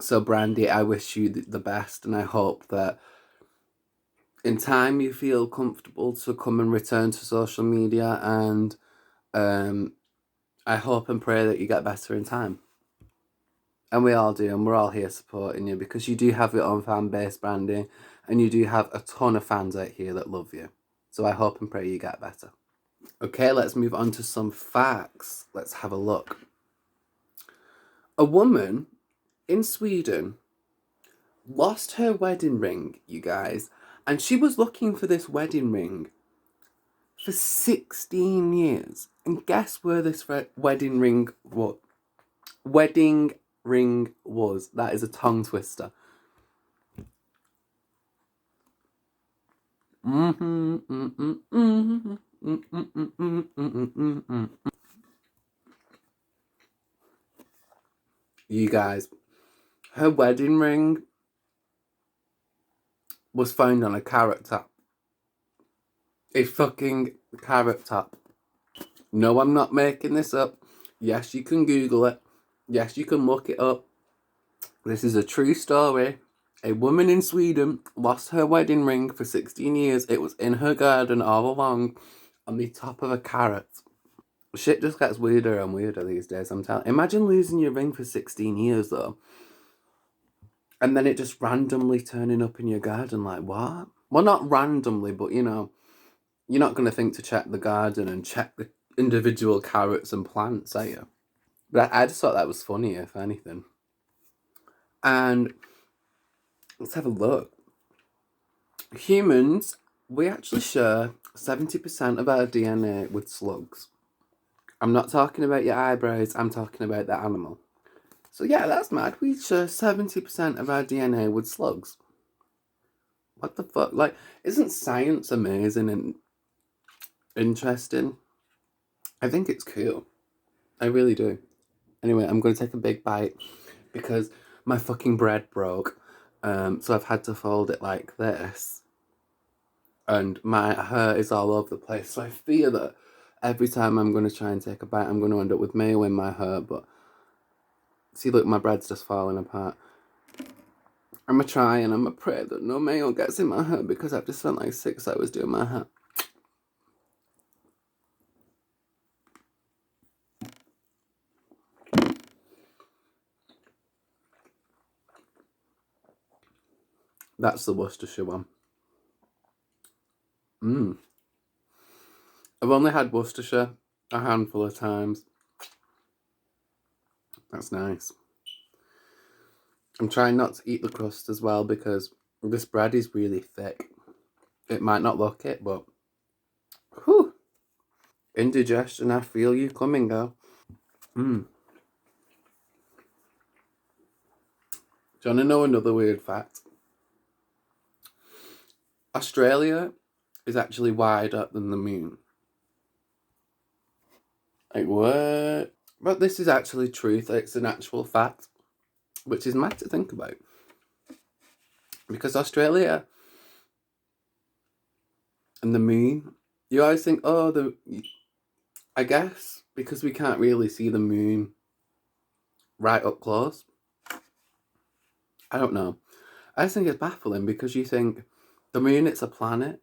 So Brandy, I wish you the best, and I hope that in time you feel comfortable to come and return to social media, and I hope and pray that you get better in time. And we all do, and we're all here supporting you because you do have your own fan base, Brandy, and you do have a ton of fans out here that love you. So I hope and pray you get better. Okay, let's move on to some facts. Let's have a look. A woman in Sweden lost her wedding ring, you guys, and she was looking for this wedding ring for 16 years. And guess where this wedding ring was? Wedding ring was. That is a tongue twister. You guys, her wedding ring was found on a carrot top. A fucking carrot top. No, I'm not making this up. Yes, you can Google it. Yes, you can look it up. This is a true story. A woman in Sweden lost her wedding ring for 16 years. It was in her garden all along on the top of a carrot. Shit just gets weirder and weirder these days, I'm telling you. Imagine losing your ring for 16 years, though. And then it just randomly turning up in your garden, like, what? Well, not randomly, but, you know, you're not going to think to check the garden and check the individual carrots and plants, are you? But I just thought that was funny, if anything. And let's have a look. Humans, we actually share 70% of our DNA with slugs. I'm not talking about your eyebrows, I'm talking about the animal. So yeah, that's mad. We share 70% of our DNA with slugs. What the fuck? Like, isn't science amazing and interesting? I think it's cool. I really do. Anyway, I'm going to take a big bite because my fucking bread broke. So I've had to fold it like this. And my hair is all over the place. So I fear that every time I'm going to try and take a bite, I'm going to end up with mayo in my hair. But see, look, my bread's just falling apart. I'm going to try and I'm going to pray that no mayo gets in my hair because I've just spent like 6 hours doing my hair. That's the Worcestershire one. I've only had Worcestershire a handful of times. That's nice. I'm trying not to eat the crust as well because this bread is really thick. It might not look it, but whew. Indigestion, I feel you coming, girl. Do you want to know another weird fact? Australia is actually wider than the moon. Like, what? But this is actually truth. It's an actual fact, which is mad to think about. Because Australia and the moon, you always think, oh, I guess because we can't really see the moon right up close. I don't know. I just think it's baffling because you think the moon, it's a planet.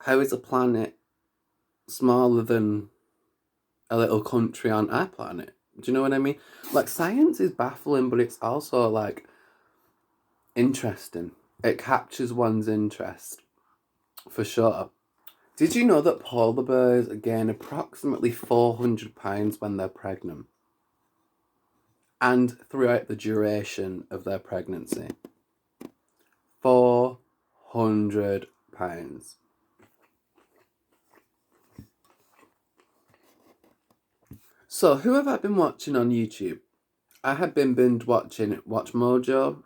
How is a planet smaller than a little country on our planet? Do you know what I mean? Like, science is baffling, but it's also, like, interesting. It captures one's interest, for sure. Did you know that polar bears gain approximately 400 pounds when they're pregnant? And throughout the duration of their pregnancy. 400 pounds. So, who have I been watching on YouTube? I have been binge watching Watch Mojo,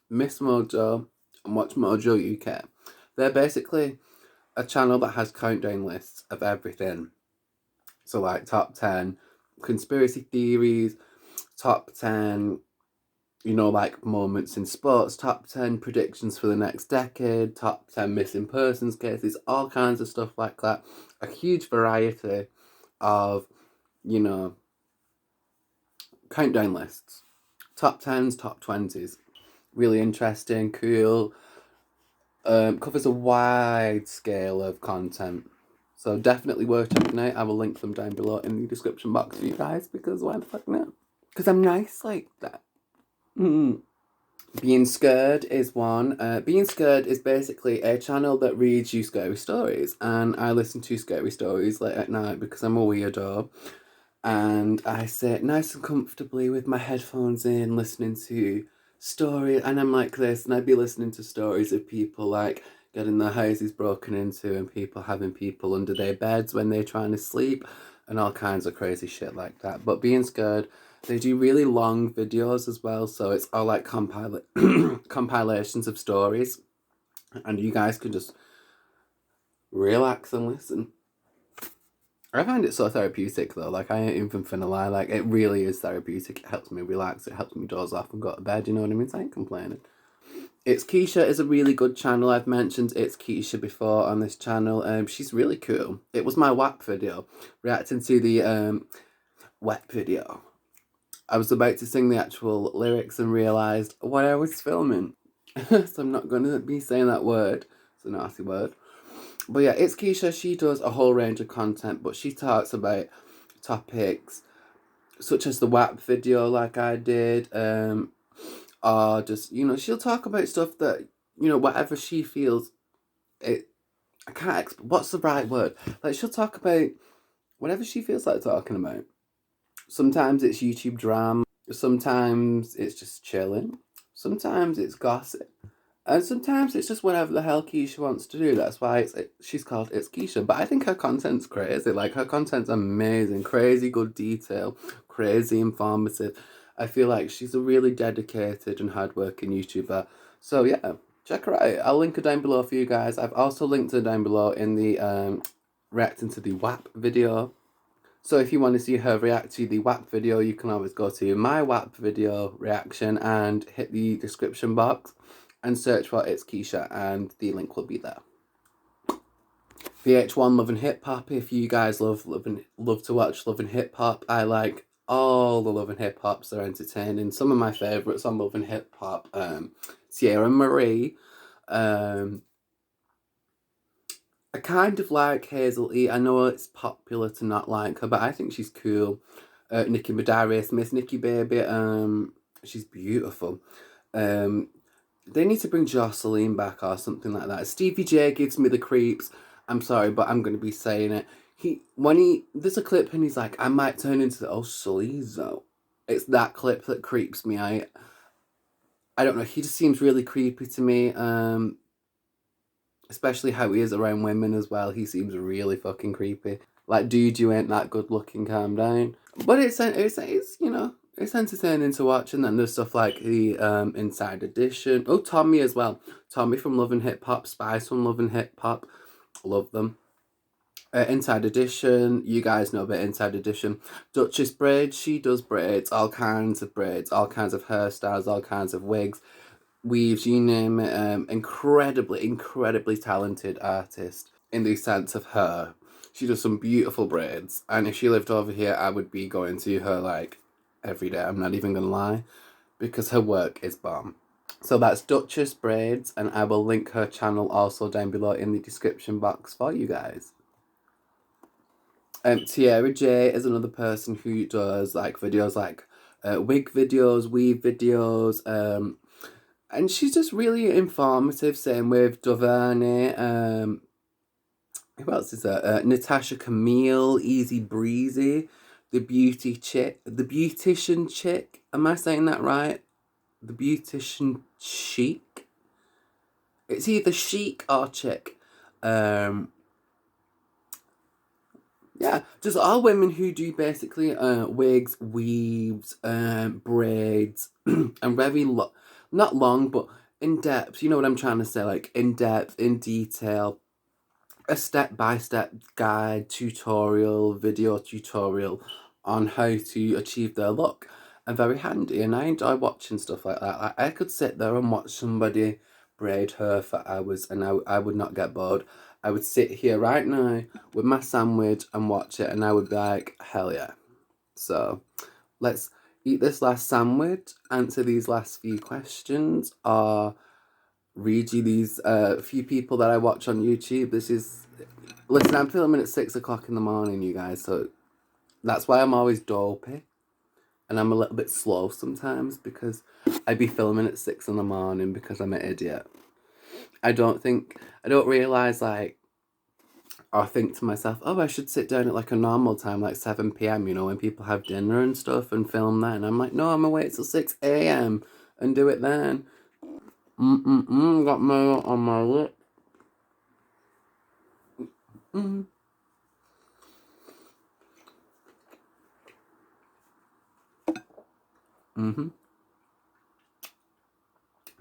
Miss Mojo, and Watch Mojo UK. They're basically a channel that has countdown lists of everything. So, like, top 10 conspiracy theories, top 10, you know, like, moments in sports, top 10 predictions for the next decade, top 10 missing persons cases, all kinds of stuff like that. A huge variety of, you know, countdown lists. top 10s, top 20s. Really interesting, cool. Covers a wide scale of content. So definitely worth checking out. I will link them down below in the description box for you guys, because why the fuck not? Because I'm nice like that. Being Scared is one. Being Scared is basically a channel that reads you scary stories, and I listen to scary stories late at night because I'm a weirdo. And I sit nice and comfortably with my headphones in, listening to stories, and I'm like this, and I'd be listening to stories of people like getting their houses broken into, and people having people under their beds when they're trying to sleep, and all kinds of crazy shit like that. But Being Scared, they do really long videos as well, so it's all like compilations of stories, and you guys can just relax and listen. I find it so therapeutic though, like I ain't even finna lie, like it really is therapeutic. It helps me relax, it helps me doze off and go to bed, you know what I mean? So I ain't complaining. It's Keisha is a really good channel. I've mentioned It's Keisha before on this channel. She's really cool. It was my WAP video, reacting to the WAP video. I was about to sing the actual lyrics and realised what I was filming. So I'm not going to be saying that word. It's a nasty word. But yeah, It's Keisha. She does a whole range of content, but she talks about topics such as the WAP video like I did, or just, you know, she'll talk about stuff that, you know, whatever she feels, I can't, what's the right word? Like, she'll talk about whatever she feels like talking about. Sometimes it's YouTube drama, sometimes it's just chilling, sometimes it's gossip, and sometimes it's just whatever the hell Keisha wants to do. That's why she's called It's Keisha. But I think her content's crazy. Like, her content's amazing. Crazy good detail. Crazy informative. I feel like she's a really dedicated and hardworking YouTuber. So yeah, check her out. I'll link her down below for you guys. I've also linked her down below in the reacting to the WAP video. So if you want to see her react to the WAP video, you can always go to my WAP video reaction and hit the description box and search for It's Keisha, and the link will be there. VH1 Love and Hip Hop. If you guys love to watch Love and Hip Hop, I like all the Love and Hip Hops. They're entertaining. Some of my favourites on Love and Hip Hop, Sierra Marie. I kind of like Hazel E. I know it's popular to not like her, but I think she's cool. Nicki Medarius, Miss Nicki Baby. She's beautiful. They need to bring Jocelyn back or something like that. Stevie J gives me the creeps. I'm sorry, but I'm going to be saying it. There's a clip and he's like, I might turn into the Sleazo. It's that clip that creeps me out. I don't know, he just seems really creepy to me. Especially how he is around women as well. He seems really fucking creepy. Like, dude, you ain't that good looking, calm down. But it's you know, it's entertaining to watch. And then there's stuff like the Inside Edition. Oh, Tommy as well. Tommy from Love and Hip Hop. Spice from Love and Hip Hop. Love them. Inside Edition. You guys know about Inside Edition. Duchess Braids. She does braids. All kinds of braids. All kinds of hairstyles. All kinds of wigs. Weaves, you name it. Incredibly talented artist in the sense of her. She does some beautiful braids, and if she lived over here, I would be going to her like every day. I'm not even gonna lie, because her work is bomb. So that's Duchess Braids, and I will link her channel also down below in the description box for you guys. Tiara J is another person who does like videos like wig videos, weave videos, and she's just really informative. Same with Doverney. Who else is there? Natasha Camille, Easy Breezy, the beautician chick. Am I saying that right? The beautician chic. It's either chic or chick. Yeah, just all women who do basically wigs, weaves, braids, and very not long, but in depth. You know what I'm trying to say? Like in depth, in detail. A step-by-step guide, video tutorial on how to achieve their look. And very handy, and I enjoy watching stuff like that. Like, I could sit there and watch somebody braid hair for hours and I would not get bored. I would sit here right now with my sandwich and watch it, and I would be like, hell yeah. So let's eat this last sandwich, answer these last few questions, or read you these few people that I watch on YouTube. Listen, I'm filming at 6 o'clock in the morning, you guys, so that's why I'm always dopey. And I'm a little bit slow sometimes because I be filming at 6 in the morning because I'm an idiot. I don't realise, like, or think to myself, oh, I should sit down at like a normal time, like 7 p.m, you know, when people have dinner and stuff, and film then. I'm like, no, I'm gonna wait till 6 a.m. and do it then. Got mayo on my lip.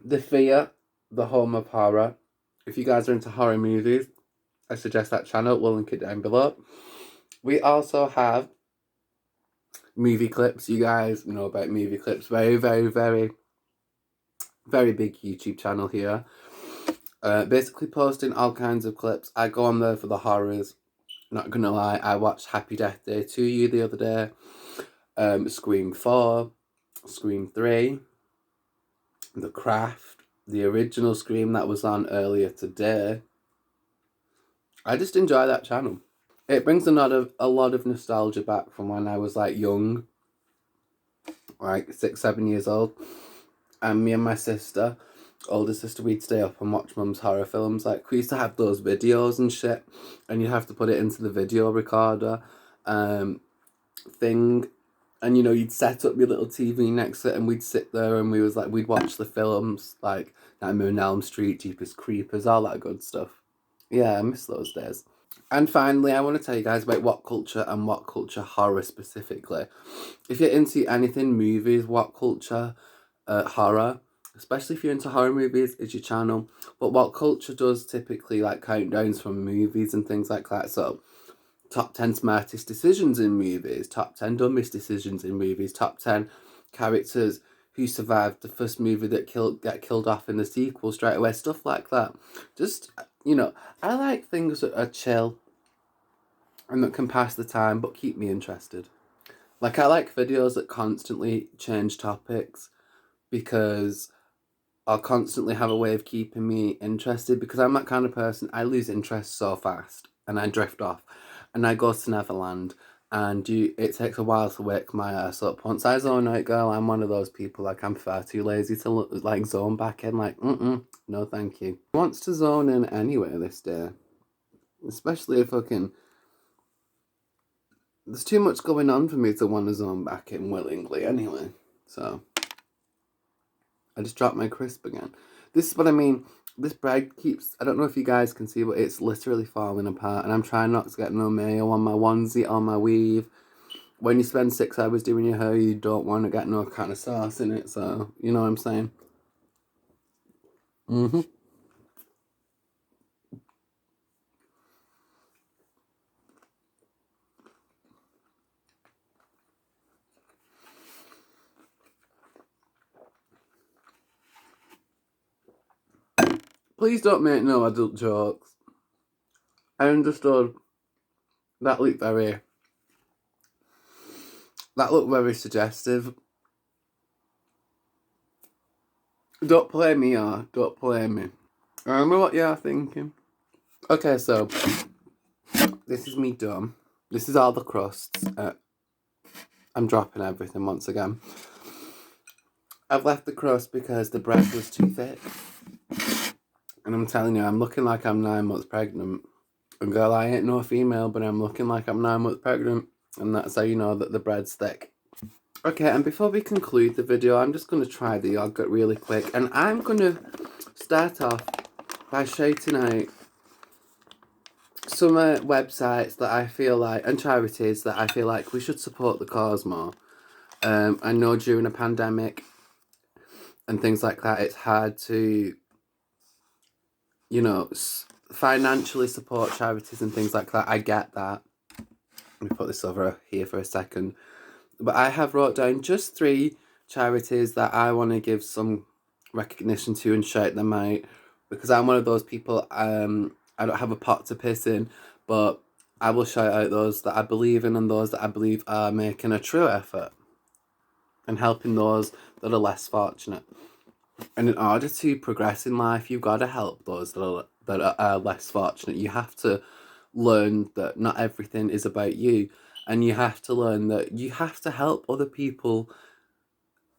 The Fear, the home of horror. If you guys are into horror movies, I suggest that channel. We'll link it down below. We also have movie clips. You guys know about movie clips. Very, very, very, very big YouTube channel here. Basically posting all kinds of clips. I go on there for the horrors. Not gonna lie, I watched Happy Death Day to You the other day. Scream 4, Scream 3, The Craft, the original Scream that was on earlier today. I just enjoy that channel. It brings a lot of nostalgia back from when I was like young, like 6, 7 years old, and me and my sister, older sister, we'd stay up and watch Mum's horror films. Like, we used to have those videos and shit, and you'd have to put it into the video recorder thing, and you know, you'd set up your little TV next to it, and we'd sit there and we'd watch the films, like Nightmare on Elm Street, Jeepers Creepers, all that good stuff. Yeah, I miss those days. And finally, I want to tell you guys about what culture and what culture horror specifically. If you're into anything movies, what culture horror, especially if you're into horror movies, is your channel. But what culture does typically like countdowns from movies and things like that. So top 10 smartest decisions in movies, top 10 dumbest decisions in movies, top 10 characters who survived the first movie that get killed off in the sequel straight away, stuff like that. Just, you know, I like things that are chill and that can pass the time but keep me interested. Like, I like videos that constantly change topics because I'll constantly have a way of keeping me interested, because I'm that kind of person. I lose interest so fast and I drift off and I go to Neverland, and it takes a while to wake my ass up. Once I zone out, girl, I'm one of those people, like, I'm far too lazy to like zone back in. Like, no thank you. Who wants to zone in anyway this day? Especially if there's too much going on for me to want to zone back in willingly anyway. So I just dropped my crisp again. This is what I mean. This bread keeps, I don't know if you guys can see, but it's literally falling apart. And I'm trying not to get no mayo on my onesie or my weave. When you spend 6 hours doing your hair, you don't want to get no kind of sauce in it. So, you know what I'm saying? Please don't make no adult jokes. I understood that looked very suggestive. Don't play me, don't play me. I don't know what you're thinking. Okay, so this is me done. This is all the crusts. I'm dropping everything once again. I've left the crust because the bread was too thick. And I'm telling you, I'm looking like I'm 9 months pregnant. And girl, I ain't no female, but I'm looking like I'm 9 months pregnant. And that's how you know that the bread's thick. Okay, and before we conclude the video, I'm just going to try the yogurt really quick. And I'm going to start off by shouting out some websites that I feel like, and charities that I feel like we should support the cause more. I know during a pandemic and things like that, it's hard to, you know, financially support charities and things like that. I get that. Let me put this over here for a second. But I have wrote down just 3 charities that I want to give some recognition to and shout them out, because I'm one of those people, I don't have a pot to piss in, but I will shout out those that I believe in and those that I believe are making a true effort. and helping those that are less fortunate. And in order to progress in life, you've got to help those that are less fortunate. You have to learn that not everything is about you, and you have to learn that you have to help other people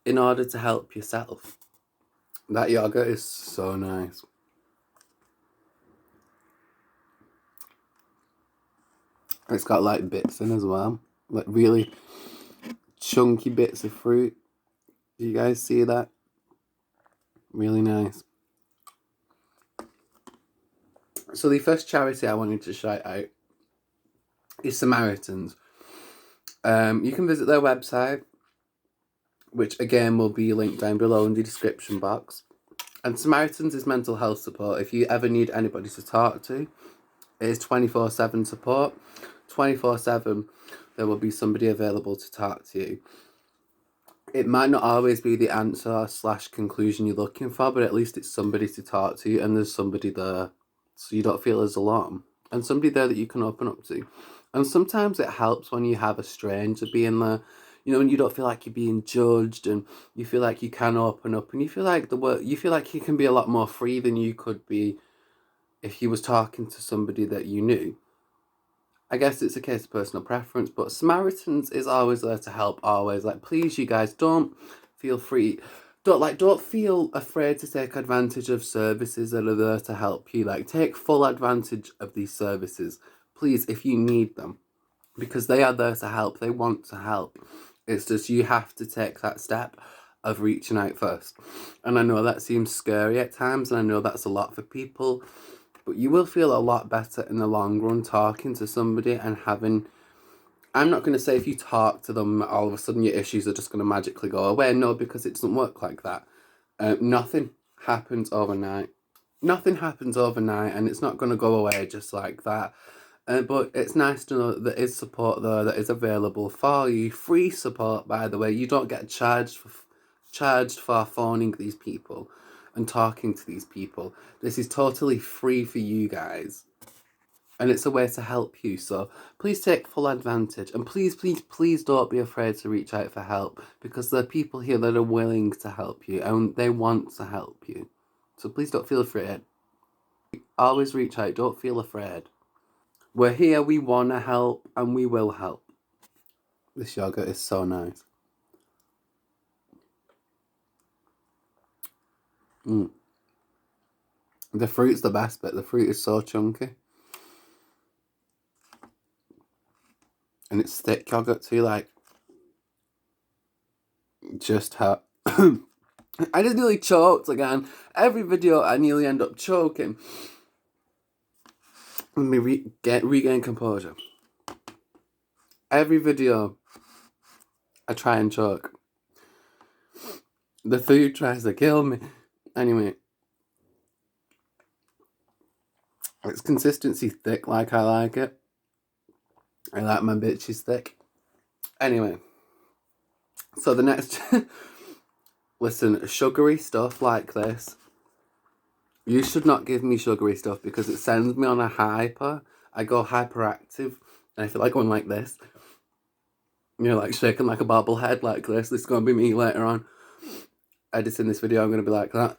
in order to help yourself. That yogurt is so nice. It's got like bits in as well, like really chunky bits of fruit. Do you guys see that? Really nice. So the first charity I wanted to shout out is Samaritans. You can visit their website, which again will be linked down below in the description box. And Samaritans is mental health support. If you ever need anybody to talk to, it is 24/7 support. 24/7, there will be somebody available to talk to you. It might not always be the answer / conclusion you're looking for, but at least it's somebody to talk to, and there's somebody there so you don't feel as alone, and somebody there that you can open up to. And sometimes it helps when you have a stranger being there, you know, when you don't feel like you're being judged, and you feel like you can open up, and you feel like you can be a lot more free than you could be if you was talking to somebody that you knew. I guess it's a case of personal preference, but Samaritans is always there to help, always. Like, please, you guys, don't feel free. Don't feel afraid to take advantage of services that are there to help you. Like, take full advantage of these services, please, if you need them. Because they are there to help. They want to help. It's just you have to take that step of reaching out first. And I know that seems scary at times, and I know that's a lot for people. But you will feel a lot better in the long run talking to somebody and having... I'm not going to say if you talk to them, all of a sudden your issues are just going to magically go away. No, because it doesn't work like that. Nothing happens overnight. Nothing happens overnight, and it's not going to go away just like that. But it's nice to know that there is support there that is available for you. Free support, by the way. You don't get charged for phoning these people and talking to these people. This is totally free for you guys, and it's a way to help you. So please take full advantage, and please, please, please don't be afraid to reach out for help, because there are people here that are willing to help you and they want to help you. So please don't feel afraid. Always reach out. Don't feel afraid. We're here, we want to help, and we will help. This yogurt is so nice. The fruit's the best bit. The fruit is so chunky. And it's thick yogurt too, like... Just how... I just nearly choked again. Every video I nearly end up choking. Let me regain composure. Every video I try and choke. The food tries to kill me. Anyway. Its consistency thick like I like it. I like my bitches thick. Anyway. So the next... Listen, sugary stuff like this. You should not give me sugary stuff because it sends me on a hyper. I go hyperactive and I feel like going like this. You know, like shaking like a bobblehead like this. This is going to be me later on. Editing this video, I'm going to be like that.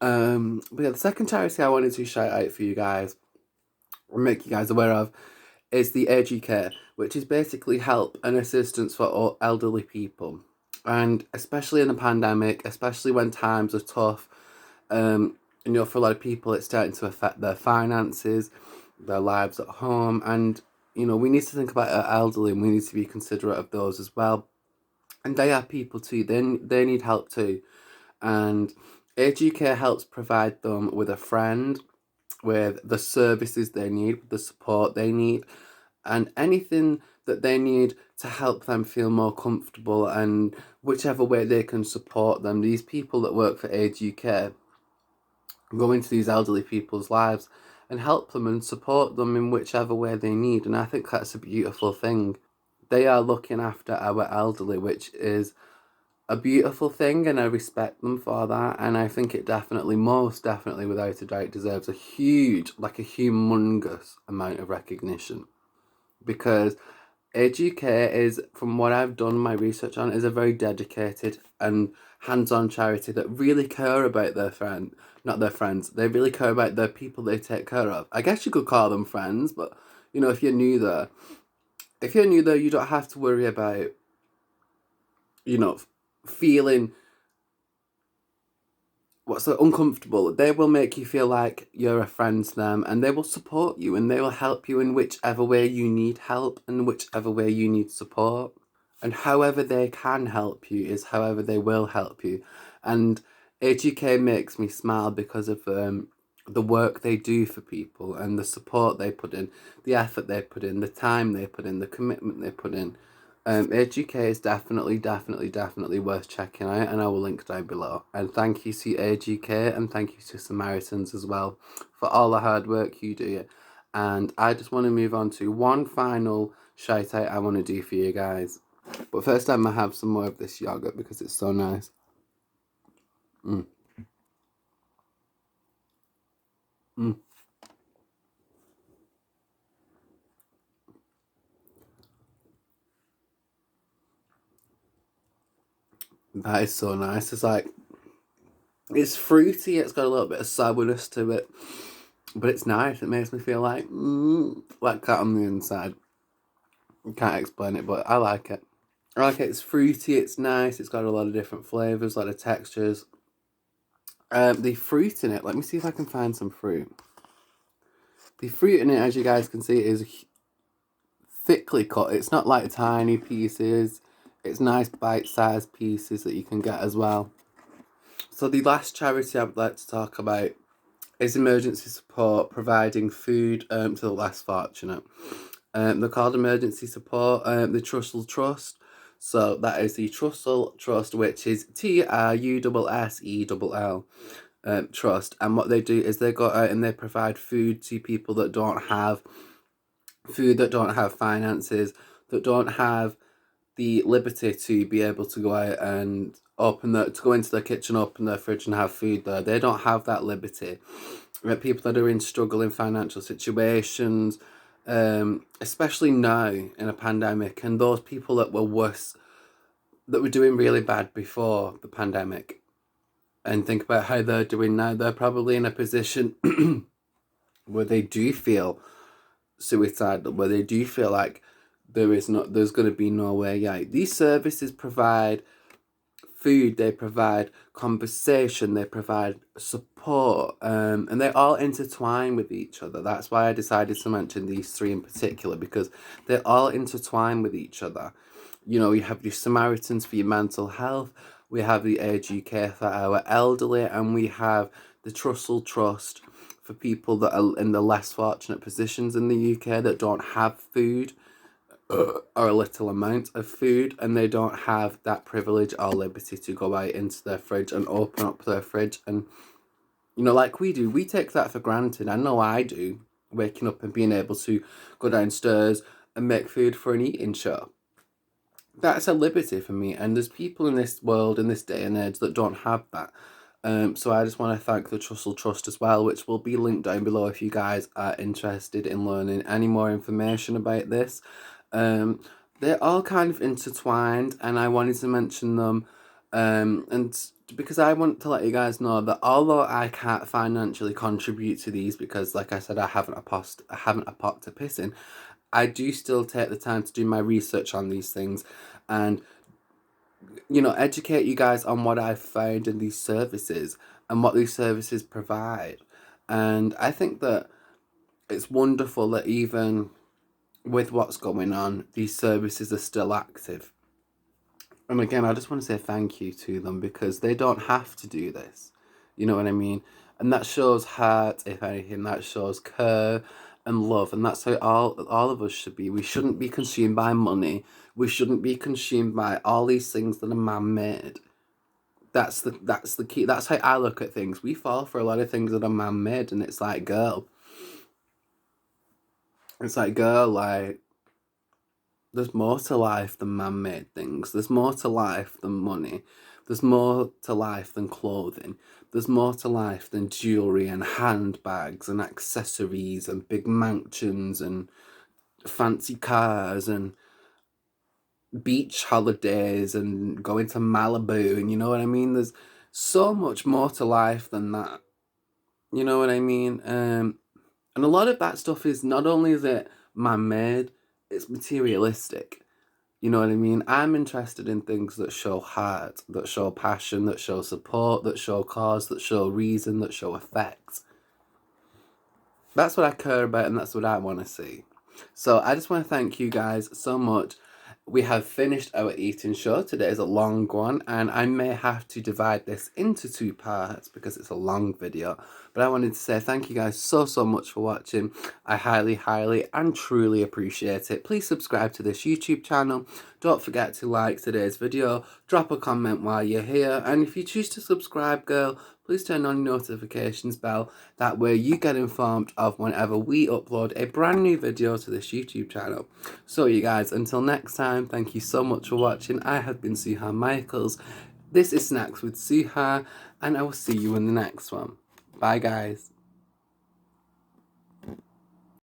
But yeah, the second charity I wanted to shout out for you guys, or make you guys aware of, is the Aged Care, which is basically help and assistance for all elderly people. And especially in the pandemic, especially when times are tough, you know, for a lot of people, it's starting to affect their finances, their lives at home. And, you know, we need to think about our elderly, and we need to be considerate of those as well. And they are people too. They need help too. And Aged Care helps provide them with a friend, with the services they need, with the support they need, and anything that they need to help them feel more comfortable, and whichever way they can support them. These people that work for Aged Care go into these elderly people's lives and help them and support them in whichever way they need, and I think that's a beautiful thing. They are looking after our elderly, which is a beautiful thing, and I respect them for that. And I think it definitely, most definitely, without a doubt, deserves a huge, like a humongous amount of recognition, because AGK is, from what I've done my research on, is a very dedicated and hands-on charity that really care about their not their friends. They really care about the people they take care of. I guess you could call them friends, but you know, if you're new there, you don't have to worry about, you know, feeling what's so uncomfortable. They will make you feel like you're a friend to them, and they will support you, and they will help you in whichever way you need help and whichever way you need support. And however they can help you is however they will help you. And AGK makes me smile because of the work they do for people and the support they put in, the effort they put in, the time they put in, the commitment they put in. AGK is definitely worth checking out, and I will link down below. And thank you to AGK and thank you to Samaritans as well for all the hard work you do. And I just want to move on to one final shout out I want to do for you guys. But first I'm going to have some more of this yogurt because it's so nice. Mm. Mm. That is so nice. It's like, it's fruity, it's got a little bit of sourness to it, but it's nice. It makes me feel like that on the inside. I can't explain it, but I like it. I like it. It's fruity, it's nice, it's got a lot of different flavours, a lot of textures. The fruit in it, let me see if I can find some fruit. The fruit in it, as you guys can see, is thickly cut. It's not like tiny pieces. It's nice bite-sized pieces that you can get as well. So the last charity I would like to talk about is emergency support, providing food to the less fortunate. They're called Emergency Support, the Trussell Trust. So that is the Trussell Trust, which is TRUSSELL Trust. And what they do is they go out and they provide food to people that don't have food, that don't have finances, that don't have the liberty to be able to go out and to go into their kitchen, open their fridge and have food there. They don't have that liberty. People that are in struggling financial situations, especially now in a pandemic, and those people that were worse, that were doing really bad before the pandemic, and think about how they're doing now. They're probably in a position where they do feel suicidal, where they do feel like there's going to be no way out. These services provide food, they provide conversation, they provide support, and they all intertwine with each other. That's why I decided to mention these three in particular, because they all intertwine with each other. You know, you have your Samaritans for your mental health, we have the aged care for our elderly, and we have the Trussell Trust for people that are in the less fortunate positions in the UK that don't have food or a little amount of food, and they don't have that privilege or liberty to go out into their fridge and open up their fridge. And you know, like we do, we take that for granted. I know I do, waking up and being able to go downstairs and make food for an eating show. That's a liberty for me, and there's people in this world, in this day and age, that don't have that. So I just want to thank the Trussell Trust as well, which will be linked down below if you guys are interested in learning any more information about this. They're all kind of intertwined, and I wanted to mention them, and because I want to let you guys know that although I can't financially contribute to these, because like I said, I haven't a pot to piss in, I do still take the time to do my research on these things and, you know, educate you guys on what I've found in these services and what these services provide. And I think that it's wonderful that even with what's going on, these services are still active. And again, I just want to say thank you to them, because they don't have to do this. You know what I mean? And that shows heart, if anything, that shows care and love. And that's how all of us should be. We shouldn't be consumed by money. We shouldn't be consumed by all these things that are man-made. That's the key. That's how I look at things. We fall for a lot of things that are man-made, and it's like, girl, like, there's more to life than man-made things. There's more to life than money. There's more to life than clothing. There's more to life than jewellery and handbags and accessories and big mansions and fancy cars and beach holidays and going to Malibu, and you know what I mean? There's so much more to life than that. You know what I mean? And a lot of that stuff is, not only is it man-made, it's materialistic. You know what I mean? I'm interested in things that show heart, that show passion, that show support, that show cause, that show reason, that show effect. That's what I care about, and that's what I want to see. So I just want to thank you guys so much. We have finished our eating show. Today is a long one, and I may have to divide this into 2 parts because it's a long video. But I wanted to say thank you guys so much for watching. I highly and truly appreciate it. Please subscribe to this YouTube channel. Don't forget to like today's video. Drop a comment while you're here. And if you choose to subscribe, girl, please turn on your notifications bell. That way you get informed of whenever we upload a brand new video to this YouTube channel. So you guys, until next time, thank you so much for watching. I have been Suha Michaels. This is Snacks with Suha, and I will see you in the next one. Bye guys.